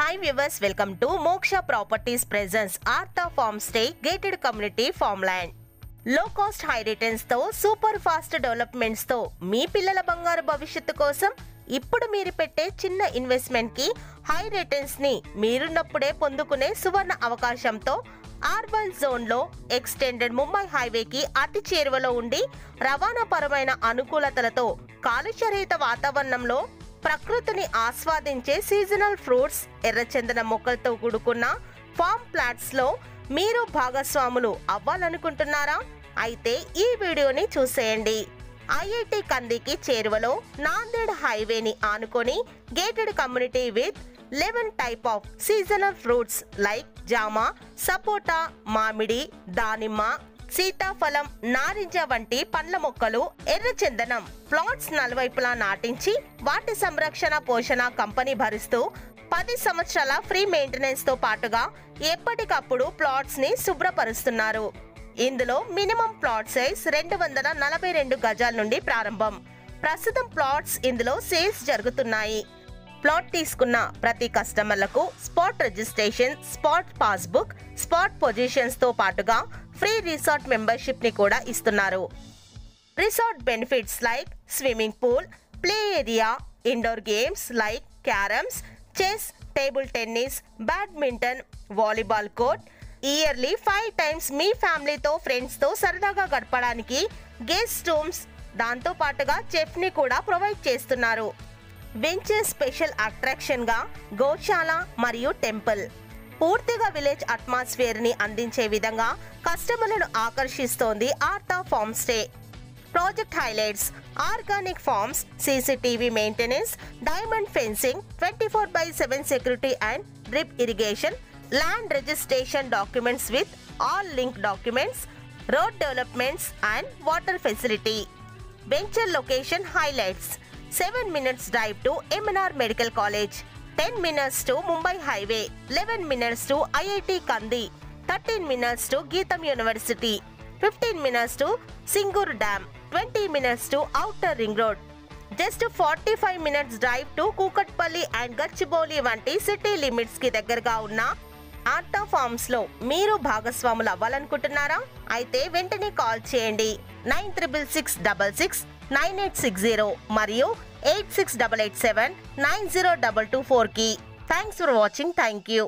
Hi viewers, welcome to Moksha Properties presents Artha Farmstay Gated Community Farmland. Low cost high returns తో super fast developments తో మీ పిల్లల బంగారు భవిష్యత్తు కోసం ఇప్పుడు మీరు పెట్టే చిన్న ఇన్వెస్ట్మెంట్ కి హై రిటర్న్స్ ని మీరున్నప్పుడే పొందుకునే సువర్ణ అవకాశంతో అర్బన్ జోన్ లో ఎక్స్టెండెడ్ ముంబై హైవేకి అతి చేరువలో ఉండి రవాణా పరమైన అనుకూలతలతో కాలుష్యరహిత వాతావరణంలో ప్రకృతిని ఆస్వాదించే సీజనల్ ఫ్రూట్స్ ఎర్రచందన మొక్కలతో కూడుకున్న ఫార్మ్ ప్లాట్స్ లో మీరు భాగస్వాములు అవ్వాలనుకుంటున్నారా? అయితే ఈ వీడియోని చూసేయండి. ఐఐటి కందికి చేరువలో నాందేడ్ హైవేని ఆనుకొని gated community with 11 type of seasonal fruits like జామ, సపోటా, మామిడి, దానిమ్మ, సీతాఫలం, నారింజ వంటి పండ్ల మొక్కలు, ఎర్రచందనం ప్లాట్స్ నలువైపులా నాటించి వాటి సంరక్షణ పోషణ కంపెనీ భరిస్తూ 10 సంవత్సరాల ఫ్రీ మెయింటెనెన్స్ తో పాటుగా ఎప్పటికప్పుడు ప్లాట్స్ ని శుభ్రపరుస్తున్నారు. ఇందులో మినిమం ప్లాట్ సైజ్ 242 గజాల నుండి ప్రారంభం. ప్రస్తుతం ప్లాట్స్ ఇందులో సేల్స్ జరుగుతున్నాయి. ప్లాట్ తీసుకున్న ప్రతి కస్టమర్లకు spot registration, spot passbook, spot positions తో పాటుగా ఫ్రీ రిసార్ట్ మెంబర్షిప్ ని కూడా ఇస్తున్నారు. Resort benefits like swimming pool, play area, indoor games like carroms, chess, table tennis, badminton, volleyball court, yearly 5 times మీ ఫ్యామిలీతో ఫ్రెండ్స్ తో సరదాగా గడపడానికి గెస్ట్ రూమ్స్, దాంతో పాటుగా చెఫ్ ని కూడా ప్రొవైడ్ చేస్తున్నారు. వెంచర్ స్పెషల్ అట్రాక్షన్ గా గోశాల మరియు టెంపుల్, పూర్తిగా విలేజ్ అట్మాస్ఫియర్ ని అందించే విధంగా కస్టమర్లను ఆకర్షిస్తోంది Aartha farm stay. Project highlights: organic farms, CCTV maintenance, diamond fencing, 24/7 security and drip irrigation, land registration documents with all link documents, road developments and water facility. Venture location highlights: 7 minutes drive to MNR Medical College, 10 minutes to Mumbai Highway, 11 minutes to IIT Kandi, 13 minutes to Geetham University, 15 minutes to Singur Dam, 20 minutes to Outer Ring Road. Just 45 minutes drive to Kukatpalli and Gachibowli వంటి city limits కి దగ్గరగా ఉన్న ఆర్తా forms లో మీరు భాగస్వాములు అవ్వాలనుకుంటున్నారా? అయితే వెంటనే call చేయండి 9666669860 మరియు 8688790224 కి. Thanks for watching. Thank you.